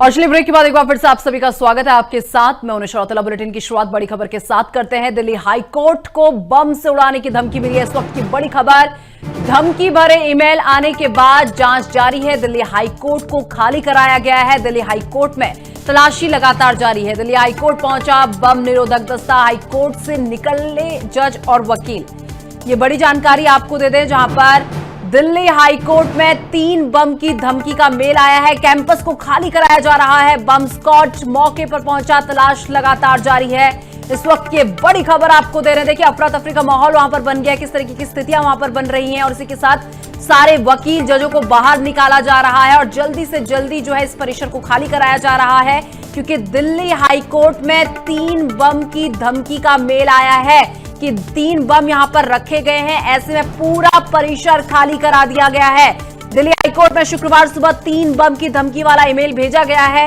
और चलिए ब्रेक के बाद एक बार फिर से आप सभी का स्वागत है। आपके साथ मैं उन्हें श्रोता बुलेटिन की शुरुआत बड़ी खबर के साथ करते हैं। दिल्ली हाईकोर्ट को बम से उड़ाने की धमकी मिली है। इस वक्त की बड़ी खबर, धमकी भरे ईमेल आने के बाद जांच जारी है। दिल्ली हाईकोर्ट को खाली कराया गया है। दिल्ली हाईकोर्ट में तलाशी लगातार जारी है। दिल्ली हाईकोर्ट पहुंचा बम निरोधक दस्ता। हाईकोर्ट से निकले जज और वकील। ये बड़ी जानकारी आपको दे दें, जहां पर दिल्ली हाईकोर्ट में 3 बम की धमकी का मेल आया है। कैंपस को खाली कराया जा रहा है। बम स्क्वाड मौके पर पहुंचा, तलाश लगातार जारी है। इस वक्त ये बड़ी खबर आपको दे रहे हैं। देखिए, अफरा तफरी का माहौल वहां पर बन गया है, किस तरीके की स्थितियां वहां पर बन रही हैं, और इसी के साथ सारे वकील जजों को बाहर निकाला जा रहा है और जल्दी से जल्दी जो है इस परिसर को खाली कराया जा रहा है, क्योंकि दिल्ली हाईकोर्ट में 3 बम की धमकी का मेल आया है कि 3 बम यहां पर रखे गए हैं। ऐसे में पूरा परिसर खाली करा दिया गया है। दिल्ली हाईकोर्ट में शुक्रवार सुबह 3 बम की धमकी वाला ईमेल भेजा गया है।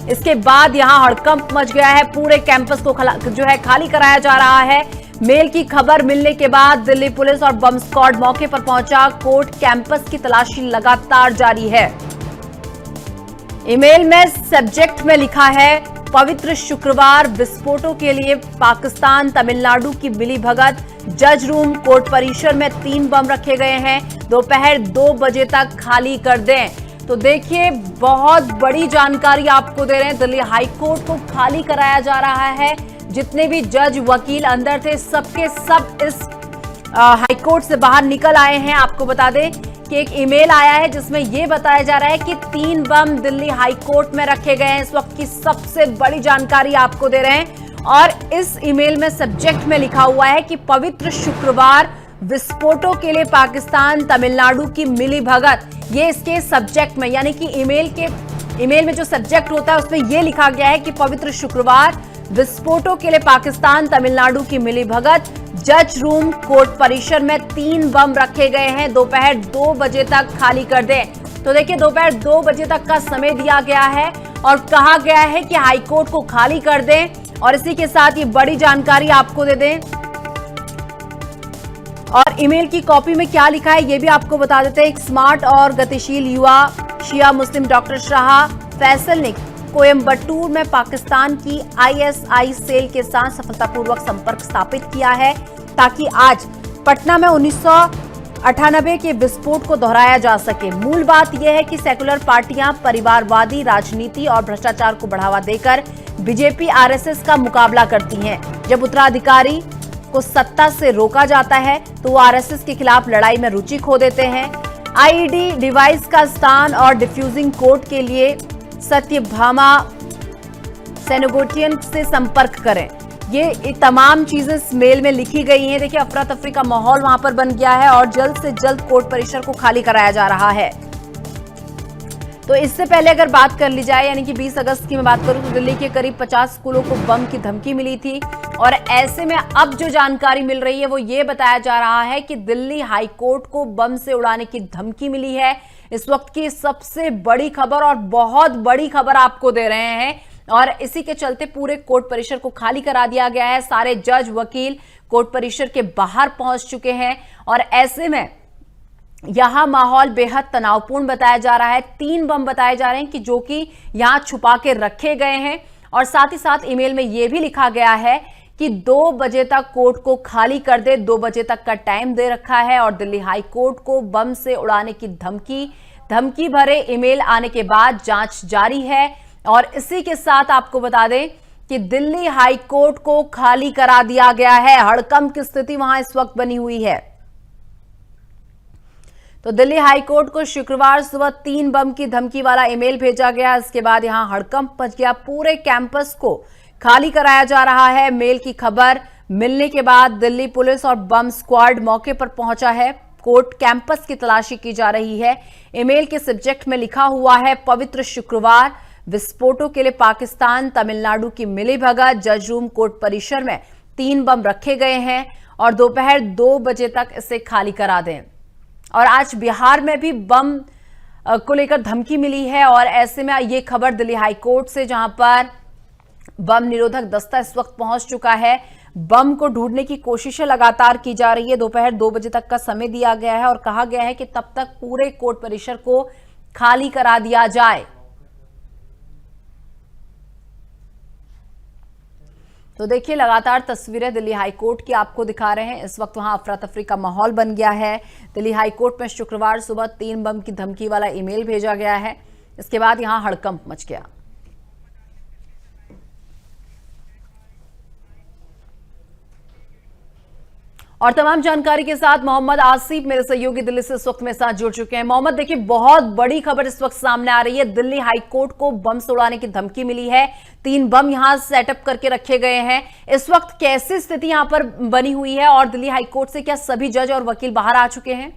इसके बाद यहां हड़कंप मच गया है। पूरे कैंपस को जो है खाली कराया जा रहा है। मेल की खबर मिलने के बाद दिल्ली पुलिस और बम स्क्वाड मौके पर पहुंचा। कोर्ट कैंपस की तलाशी लगातार जारी है। ईमेल में सब्जेक्ट में लिखा है, पवित्र शुक्रवार, विस्फोटों के लिए पाकिस्तान तमिलनाडु की मिलीभगत। जज रूम कोर्ट परिसर में 3 बम रखे गए हैं। दोपहर 2 बजे तक खाली कर दें। तो देखिए, बहुत बड़ी जानकारी आपको दे रहे हैं। दिल्ली हाईकोर्ट को खाली कराया जा रहा है। जितने भी जज वकील अंदर थे, सबके सब इस हाईकोर्ट से बाहर निकल आए हैं। आपको बता दें कि एक ईमेल आया है जिसमें यह बताया जा रहा है कि 3 बम दिल्ली हाईकोर्ट में रखे गए हैं। इस वक्त की सबसे बड़ी जानकारी आपको दे रहे हैं। और इस ईमेल में सब्जेक्ट में लिखा हुआ है कि पवित्र शुक्रवार, विस्फोटों के लिए पाकिस्तान तमिलनाडु की मिलीभगत। ये इसके सब्जेक्ट में, यानी कि ईमेल में जो सब्जेक्ट होता है उसमें यह लिखा गया है कि पवित्र शुक्रवार, विस्फोटों के लिए पाकिस्तान तमिलनाडु की मिलीभगत। जज रूम कोर्ट परिसर में 3 बम रखे गए हैं। दोपहर 2 बजे तक खाली कर दें। तो देखिए, दोपहर 2 बजे तक का समय दिया गया है और कहा गया है कि हाईकोर्ट को खाली कर दें। और इसी के साथ ये बड़ी जानकारी आपको दे दें, और ईमेल की कॉपी में क्या लिखा है ये भी आपको बता देते हैं। एक स्मार्ट और गतिशील युवा शिया मुस्लिम डॉक्टर शाह फैसल ने कोयम्बटूर में पाकिस्तान की ISI सेल के साथ सफलतापूर्वक संपर्क स्थापित किया है, ताकि आज पटना में 1998 के विस्फोट को दोहराया जा सके। मूल बात यह है कि सेकुलर पार्टियां परिवारवादी राजनीति और भ्रष्टाचार को बढ़ावा देकर बीजेपी RSS का मुकाबला करती हैं। जब उत्तराधिकारी को सत्ता से रोका जाता है तो वो RSS के खिलाफ लड़ाई में रुचि खो देते हैं। IED डिवाइस का स्थान और डिफ्यूजिंग कोड के लिए सत्यभामा सेनेगोटियन से संपर्क करें। ये तमाम चीजें इस मेल में लिखी गई हैं। देखिए, अफरा तफरी का माहौल वहां पर बन गया है और जल्द से जल्द कोर्ट परिसर को खाली कराया जा रहा है। तो इससे पहले अगर बात कर ली जाए, यानी कि 20 अगस्त की मैं बात करूं, तो दिल्ली के करीब 50 स्कूलों को बम की धमकी मिली थी। और ऐसे में अब जो जानकारी मिल रही है वो ये बताया जा रहा है कि दिल्ली हाईकोर्ट को बम से उड़ाने की धमकी मिली है। इस वक्त की सबसे बड़ी खबर और बहुत बड़ी खबर आपको दे रहे हैं। और इसी के चलते पूरे कोर्ट परिसर को खाली करा दिया गया है। सारे जज वकील कोर्ट परिसर के बाहर पहुंच चुके हैं और ऐसे में यहां माहौल बेहद तनावपूर्ण बताया जा रहा है। 3 बम बताए जा रहे हैं कि जो कि यहां छुपा के रखे गए हैं। और साथ ही साथ ईमेल में यह भी लिखा गया है कि 2 बजे तक कोर्ट को खाली कर दे। 2 बजे तक का टाइम दे रखा है। और दिल्ली हाईकोर्ट को बम से उड़ाने की धमकी भरे ईमेल आने के बाद जांच जारी है। और इसी के साथ आपको बता दें कि दिल्ली हाईकोर्ट को खाली करा दिया गया है। हड़कंप की स्थिति वहां इस वक्त बनी हुई है। तो दिल्ली हाईकोर्ट को शुक्रवार सुबह 3 बम की धमकी वाला ईमेल भेजा गया। इसके बाद यहां हड़कंप मच गया। पूरे कैंपस को खाली कराया जा रहा है। मेल की खबर मिलने के बाद दिल्ली पुलिस और बम स्क्वाड मौके पर पहुंचा है। कोर्ट कैंपस की तलाशी की जा रही है। ईमेल के सब्जेक्ट में लिखा हुआ है, पवित्र शुक्रवार, विस्फोटों के लिए पाकिस्तान तमिलनाडु की मिलीभगत। जज रूम कोर्ट परिसर में 3 बम रखे गए हैं और दोपहर 2 बजे तक इसे खाली करा दें। और आज बिहार में भी बम को लेकर धमकी मिली है। और ऐसे में ये खबर दिल्ली हाईकोर्ट से, जहां पर बम निरोधक दस्ता इस वक्त पहुंच चुका है। बम को ढूंढने की कोशिशें लगातार की जा रही है। दोपहर 2 बजे तक का समय दिया गया है और कहा गया है कि तब तक पूरे कोर्ट परिसर को खाली करा दिया जाए। तो देखिए लगातार तस्वीरें दिल्ली हाईकोर्ट की आपको दिखा रहे हैं। इस वक्त वहां अफरा तफरी का माहौल बन गया है। दिल्ली हाईकोर्ट में शुक्रवार सुबह 3 बम की धमकी वाला ईमेल भेजा गया है। इसके बाद यहां हड़कंप मच गया। और तमाम जानकारी के साथ मोहम्मद आसिफ मेरे सहयोगी दिल्ली से इस वक्त मेरे साथ जुड़ चुके हैं। मोहम्मद, देखिए बहुत बड़ी खबर इस वक्त सामने आ रही है। दिल्ली हाईकोर्ट को बम उड़ाने की धमकी मिली है। 3 बम यहां सेटअप करके रखे गए हैं। इस वक्त कैसी स्थिति यहां पर बनी हुई है और दिल्ली हाईकोर्ट से क्या सभी जज और वकील बाहर आ चुके हैं?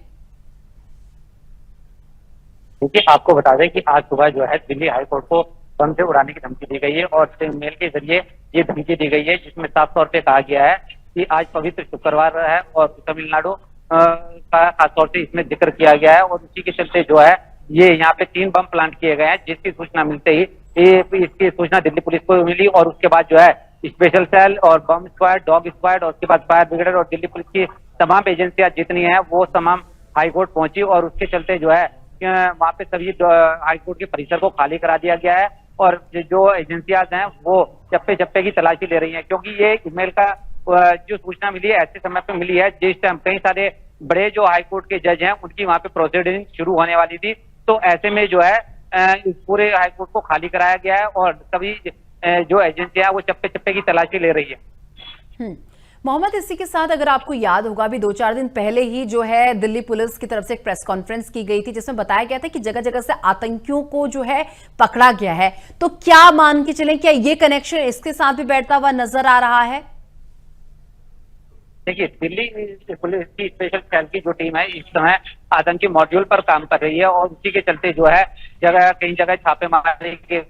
देखिए, आपको बता दें कि आज सुबह जो है दिल्ली हाईकोर्ट को बम से उड़ाने की धमकी दी गई है और मेल के जरिए ये धमकी दी गई है, जिसमें साफ तौर पे कहा गया है कि आज पवित्र शुक्रवार है और तमिलनाडु का खासतौर से इसमें जिक्र किया गया है और उसी के चलते जो है ये यहाँ पे 3 बम प्लांट किए गए हैं, जिसकी सूचना मिलते ही इसकी सूचना दिल्ली पुलिस को मिली और उसके बाद जो है स्पेशल सेल और बम स्क्वाड, डॉग स्क्वाड और उसके बाद फायर ब्रिगेड और दिल्ली पुलिस की तमाम एजेंसियां जितनी हैं वो तमाम हाईकोर्ट पहुंची और उसके चलते जो है वहाँ पे सभी हाईकोर्ट के परिसर को खाली करा दिया गया है और जो एजेंसियां हैं वो चप्पे चप्पे की तलाशी ले रही हैं, क्योंकि ये ईमेल का जो सूचना मिली है ऐसे समय पे मिली है जिस टाइम कई सारे बड़े जो हाईकोर्ट के जज हैं उनकी वहां पे प्रोसीडिंग शुरू होने वाली थी। तो ऐसे में जो है इस पूरे हाईकोर्ट को खाली कराया गया है और सभी जो एजेंसियां हैं वो चप्पे चप्पे की तलाशी ले रही है। मोहम्मद, इसी के साथ अगर आपको याद होगा भी 2-4 दिन पहले ही जो है दिल्ली पुलिस की तरफ से एक प्रेस कॉन्फ्रेंस की गई थी जिसमें बताया गया था कि जगह जगह से आतंकियों को जो है पकड़ा गया है। तो क्या मान के चलें, क्या ये कनेक्शन इसके साथ भी बैठता हुआ नजर आ रहा है? देखिए, दिल्ली पुलिस की स्पेशल सेल की जो टीम है इस समय आतंकी मॉड्यूल पर काम कर रही है और उसी के चलते जो है कई जगह छापेमारी के।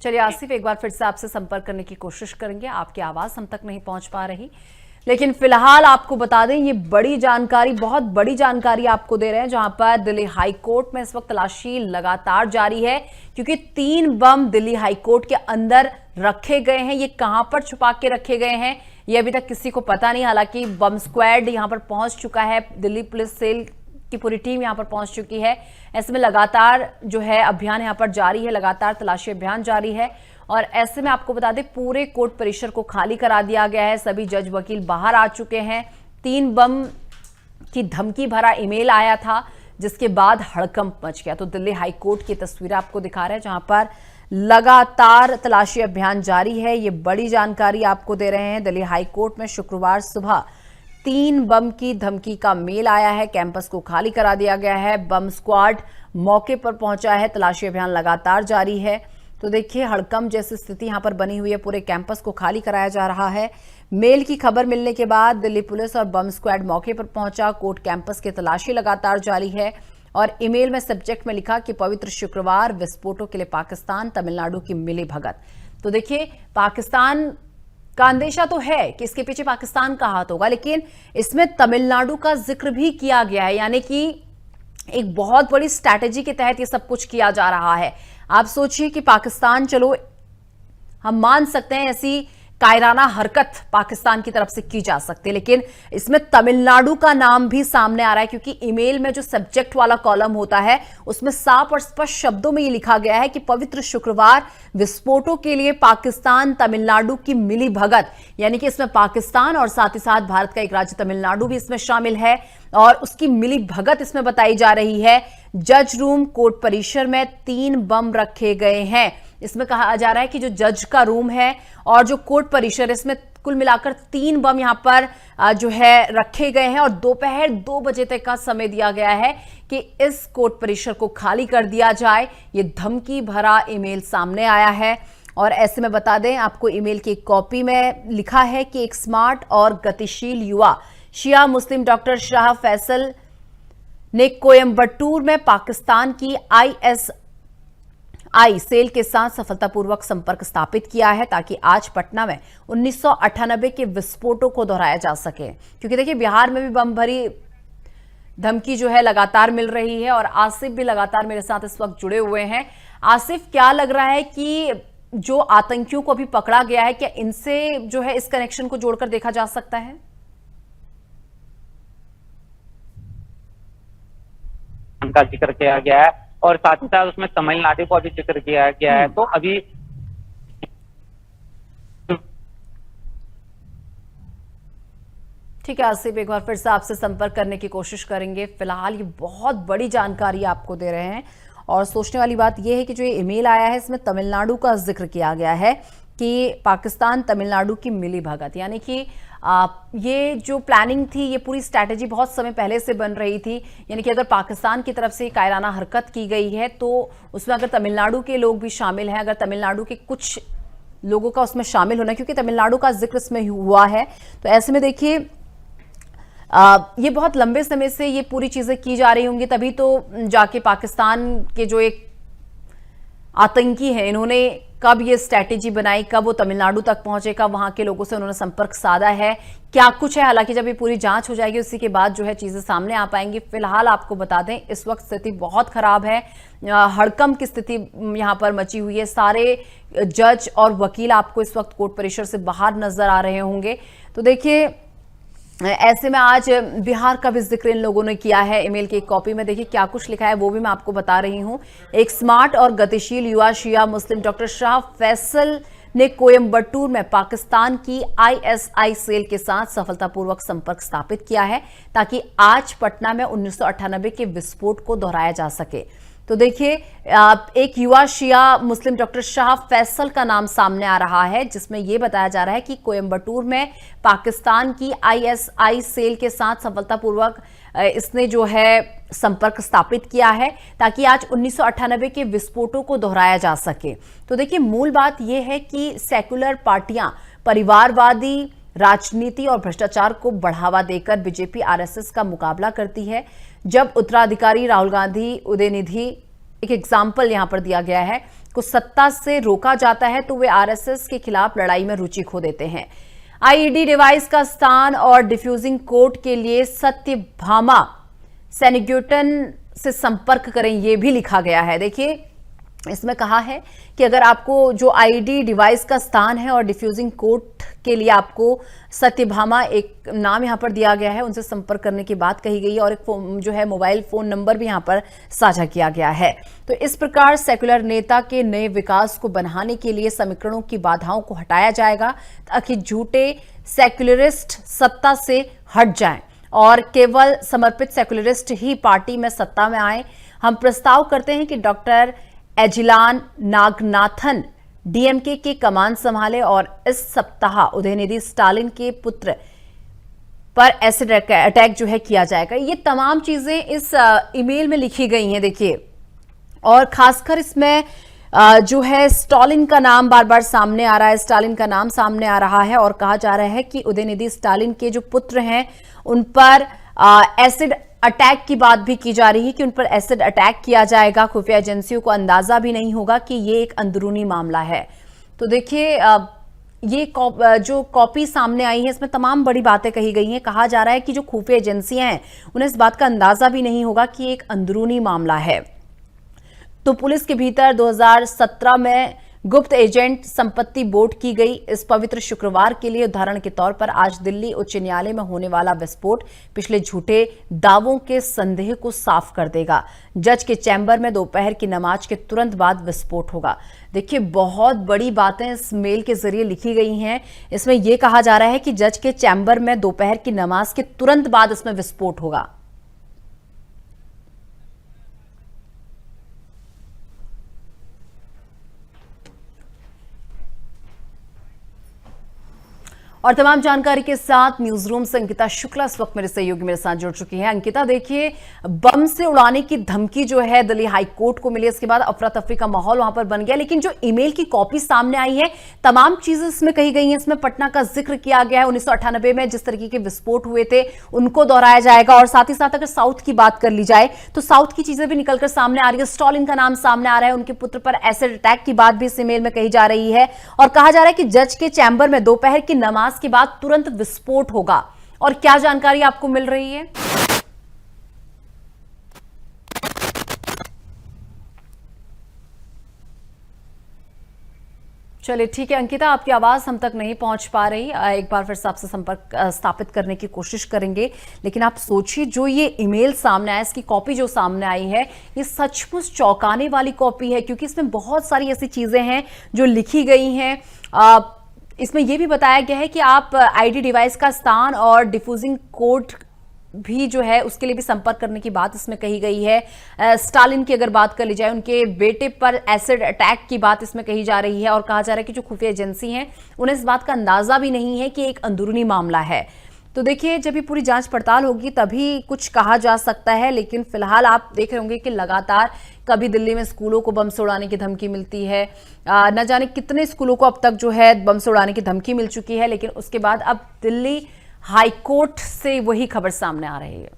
चलिए आसिफ, एक बार फिर से आपसे संपर्क करने की कोशिश करेंगे। आपकी आवाज हम तक नहीं पहुंच पा रही, लेकिन फिलहाल आपको बता दें ये बड़ी जानकारी, बहुत बड़ी जानकारी आपको दे रहे हैं, जहां पर दिल्ली हाईकोर्ट में इस वक्त तलाशी लगातार जारी है क्योंकि 3 बम दिल्ली हाईकोर्ट के अंदर रखे गए हैं। ये कहां पर छुपा के रखे गए हैं ये अभी तक किसी को पता नहीं। हालांकि बम स्क्वाड यहां पर पहुंच चुका है, दिल्ली पुलिस सेल की पूरी टीम यहां पर पहुंच चुकी है। ऐसे में लगातार जो है अभियान यहां पर जारी है, लगातार तलाशी अभियान जारी है और ऐसे में आपको बता दें पूरे कोर्ट परिसर को खाली करा दिया गया है। सभी जज वकील बाहर आ चुके हैं। 3 बम की धमकी भरा ईमेल आया था जिसके बाद हड़कंप मच गया। तो दिल्ली हाईकोर्ट की तस्वीर आपको दिखा रहे हैं जहां पर लगातार तलाशी अभियान जारी है। ये बड़ी जानकारी आपको दे रहे हैं। दिल्ली हाईकोर्ट में शुक्रवार सुबह 3 बम की धमकी का मेल आया है। कैंपस को खाली करा दिया गया है। बम स्क्वाड मौके पर पहुंचा है। तलाशी अभियान लगातार जारी है। तो देखिए हड़कंप जैसी स्थिति यहां पर बनी हुई है। पूरे कैंपस को खाली कराया जा रहा है। मेल की खबर मिलने के बाद दिल्ली पुलिस और बम स्क्वाड मौके पर पहुंचा। कोर्ट कैंपस की तलाशी लगातार जारी है और ईमेल में सब्जेक्ट में लिखा कि पवित्र शुक्रवार, विस्फोटों के लिए पाकिस्तान, तमिलनाडु की मिली भगत। तो देखिए पाकिस्तान का अंदेशा तो है कि इसके पीछे पाकिस्तान का हाथ होगा, लेकिन इसमें तमिलनाडु का जिक्र भी किया गया है, यानी कि एक बहुत बड़ी स्ट्रैटेजी के तहत ये सब कुछ किया जा रहा है। आप सोचिए कि पाकिस्तान, चलो हम मान सकते हैं ऐसी कायराना हरकत पाकिस्तान की तरफ से की जा सकती है, लेकिन इसमें तमिलनाडु का नाम भी सामने आ रहा है क्योंकि ईमेल में जो सब्जेक्ट वाला कॉलम होता है उसमें साफ और स्पष्ट शब्दों में ये लिखा गया है कि पवित्र शुक्रवार, विस्फोटों के लिए पाकिस्तान, तमिलनाडु की मिली भगत, यानी कि इसमें पाकिस्तान और साथ ही साथ भारत का एक राज्य तमिलनाडु भी इसमें शामिल है और उसकी मिली भगत इसमें बताई जा रही है। जज रूम कोर्ट परिसर में 3 बम रखे गए हैं। इसमें कहा जा रहा है कि जो जज का रूम है और जो कोर्ट परिसर, इसमें कुल मिलाकर 3 बम यहां पर जो है रखे गए हैं और दोपहर 2 बजे तक का समय दिया गया है कि इस कोर्ट परिसर को खाली कर दिया जाए। ये धमकी भरा ईमेल सामने आया है और ऐसे में बता दें आपको, ईमेल की एक कॉपी में लिखा है कि एक स्मार्ट और गतिशील युवा शिया मुस्लिम डॉक्टर शाह फैसल ने कोयम्बटूर में पाकिस्तान की ISI सेल के साथ सफलतापूर्वक संपर्क स्थापित किया है ताकि आज पटना में 1998 के विस्फोटों को दोहराया जा सके। क्योंकि देखिए बिहार में भी बम भरी धमकी जो है लगातार मिल रही है और आसिफ भी लगातार मेरे साथ इस वक्त जुड़े हुए हैं। आसिफ, क्या लग रहा है कि जो आतंकियों को अभी पकड़ा गया है, क्या इनसे जो है इस कनेक्शन को जोड़कर देखा जा सकता है? का जिक्र किया गया है और साथ ही साथ उसमें तमिलनाडु का भी जिक्र किया गया है। तो अभी ठीक है आसिफ, एक बार फिर से आपसे संपर्क करने की कोशिश करेंगे। फिलहाल ये बहुत बड़ी जानकारी आपको दे रहे हैं और सोचने वाली बात यह है कि जो ये ईमेल आया है इसमें तमिलनाडु का जिक्र किया गया है कि पाकिस्तान तमिलनाडु की मिली भगत, यानी कि ये जो प्लानिंग थी, ये पूरी स्ट्रैटेजी बहुत समय पहले से बन रही थी। यानी कि अगर पाकिस्तान की तरफ से कायराना हरकत की गई है तो उसमें अगर तमिलनाडु के लोग भी शामिल हैं, अगर तमिलनाडु के कुछ लोगों का उसमें शामिल होना, क्योंकि तमिलनाडु का जिक्र इसमें हुआ है, तो ऐसे में देखिए ये बहुत लंबे समय से ये पूरी चीजें की जा रही होंगी, तभी तो जाके पाकिस्तान के जो एक आतंकी है इन्होंने कब ये स्ट्रैटेजी बनाई, कब वो तमिलनाडु तक पहुंचे, कब वहां के लोगों से उन्होंने संपर्क साधा है, क्या कुछ है। हालांकि जब ये पूरी जांच हो जाएगी उसी के बाद जो है चीजें सामने आ पाएंगी। फिलहाल आपको बता दें इस वक्त स्थिति बहुत खराब है, हड़कंप की स्थिति यहां पर मची हुई है। सारे जज और वकील आपको इस वक्त कोर्ट परिसर से बाहर नजर आ रहे होंगे। तो देखिए ऐसे में आज बिहार का भी जिक्र इन लोगों ने किया है ईमेल की एक कॉपी में। देखिए क्या कुछ लिखा है वो भी मैं आपको बता रही हूं। एक स्मार्ट और गतिशील युवा शिया मुस्लिम डॉक्टर शाह फैसल ने कोयम्बटूर में पाकिस्तान की आईएसआई सेल के साथ सफलतापूर्वक संपर्क स्थापित किया है ताकि आज पटना में 1998 के विस्फोट को दोहराया जा सके। तो देखिए एक युवा शिया मुस्लिम डॉक्टर शाह फैसल का नाम सामने आ रहा है, जिसमें यह बताया जा रहा है कि कोयम्बटूर में पाकिस्तान की आईएसआई सेल के साथ सफलतापूर्वक इसने जो है संपर्क स्थापित किया है ताकि आज 1998 के विस्फोटों को दोहराया जा सके। तो देखिए मूल बात यह है कि सेक्युलर पार्टियां परिवारवादी राजनीति और भ्रष्टाचार को बढ़ावा देकर बीजेपी आरएसएस का मुकाबला करती है। जब उत्तराधिकारी राहुल गांधी उदयनिधि, एक एग्जाम्पल यहां पर दिया गया है, को सत्ता से रोका जाता है तो वे आरएसएस के खिलाफ लड़ाई में रुचि खो देते हैं। आईईडी डिवाइस का स्थान और डिफ्यूजिंग कोड के लिए सत्यभामा सेनेग्यूटन से संपर्क करें, यह भी लिखा गया है। देखिए इसमें कहा है कि अगर आपको जो आईडी डिवाइस का स्थान है और डिफ्यूजिंग कोड के लिए आपको सत्यभामा, एक नाम यहां पर दिया गया है, उनसे संपर्क करने की बात कही गई है और एक जो है मोबाइल फोन नंबर भी यहां पर साझा किया गया है। तो इस प्रकार सेक्युलर नेता के नए विकास को बनाने के लिए समीकरणों की बाधाओं को हटाया जाएगा ताकि झूठे सेक्युलरिस्ट सत्ता से हट जाएं और केवल समर्पित सेक्युलरिस्ट ही पार्टी में सत्ता में आए। हम प्रस्ताव करते हैं कि डॉक्टर एजिलान नागनाथन डीएमके की कमान संभाले और इस सप्ताह उदयनिधि स्टालिन के पुत्र पर एसिड अटैक जो है किया जाएगा। ये तमाम चीजें इस ईमेल में लिखी गई हैं देखिए, और खासकर इसमें जो है स्टालिन का नाम बार बार सामने आ रहा है, स्टालिन का नाम सामने आ रहा है और कहा जा रहा है कि उदयनिधि स्टालिन के जो पुत्र हैं उन पर एसिड अटैक की बात भी की जा रही है कि उन पर एसिड अटैक किया जाएगा। खुफिया एजेंसियों को अंदाजा भी नहीं होगा कि ये एक अंदरूनी मामला है। तो देखिए ये जो कॉपी सामने आई है इसमें तमाम बड़ी बातें कही गई हैं। कहा जा रहा है कि जो खुफिया एजेंसियां हैं उन्हें इस बात का अंदाजा भी नहीं होगा कि एक अंदरूनी मामला है। तो पुलिस के भीतर 2017 में गुप्त एजेंट संपत्ति बोर्ड की गई। इस पवित्र शुक्रवार के लिए उदाहरण के तौर पर आज दिल्ली उच्च न्यायालय में होने वाला विस्फोट पिछले झूठे दावों के संदेह को साफ कर देगा। जज के चैम्बर में दोपहर की नमाज के तुरंत बाद विस्फोट होगा। देखिए बहुत बड़ी बातें इस मेल के जरिए लिखी गई हैं। इसमें यह कहा जा रहा है कि जज के चैम्बर में दोपहर की नमाज के तुरंत बाद इसमें विस्फोट होगा। और तमाम जानकारी के साथ न्यूज रूम से अंकिता शुक्ला इस वक्त मेरे सहयोगी मेरे साथ जुड़ चुकी हैं। अंकिता देखिए बम से उड़ाने की धमकी जो है दिल्ली हाईकोर्ट को मिली, इसके बाद अफरा तफरी का माहौल वहां पर बन गया, लेकिन जो ईमेल की कॉपी सामने आई है तमाम चीजें इसमें कही गई हैं। इसमें पटना का जिक्र किया गया है, 1998 में जिस तरीके के विस्फोट हुए थे उनको दोहराया जाएगा और साथ ही साथ अगर साउथ की बात कर ली जाए तो साउथ की चीजें भी निकलकर सामने आ रही है। स्टालिन का नाम सामने आ रहा है, उनके पुत्र पर एसिड अटैक की बात भी इस ईमेल में कही जा रही है और कहा जा रहा है कि जज के चैम्बर में दोपहर की नमाज के बाद तुरंत विस्फोट होगा। और क्या जानकारी आपको मिल रही है? चलिए ठीक है अंकिता, आपकी आवाज हम तक नहीं पहुंच पा रही, एक बार फिर से आपसे संपर्क स्थापित करने की कोशिश करेंगे। लेकिन आप सोचिए, जो ये ईमेल सामने आया, इसकी कॉपी जो सामने आई है, ये सचमुच चौंकाने वाली कॉपी है, क्योंकि इसमें बहुत सारी ऐसी चीजें हैं जो लिखी गई हैं। इसमें यह भी बताया गया है कि आप आईडी डिवाइस का स्थान और डिफ्यूजिंग कोड भी जो है उसके लिए भी संपर्क करने की बात इसमें कही गई है। स्टालिन की अगर बात कर ली जाए, उनके बेटे पर एसिड अटैक की बात इसमें कही जा रही है और कहा जा रहा है कि जो खुफिया एजेंसी हैं उन्हें इस बात का अंदाजा भी नहीं है कि एक अंदरूनी मामला है। तो देखिए, जब ये पूरी जांच पड़ताल होगी तभी कुछ कहा जा सकता है। लेकिन फिलहाल आप देख रहे होंगे कि लगातार कभी दिल्ली में स्कूलों को बम से उड़ाने की धमकी मिलती है, न जाने कितने स्कूलों को अब तक जो है बम से उड़ाने की धमकी मिल चुकी है। लेकिन उसके बाद अब दिल्ली हाईकोर्ट से वही खबर सामने आ रही है।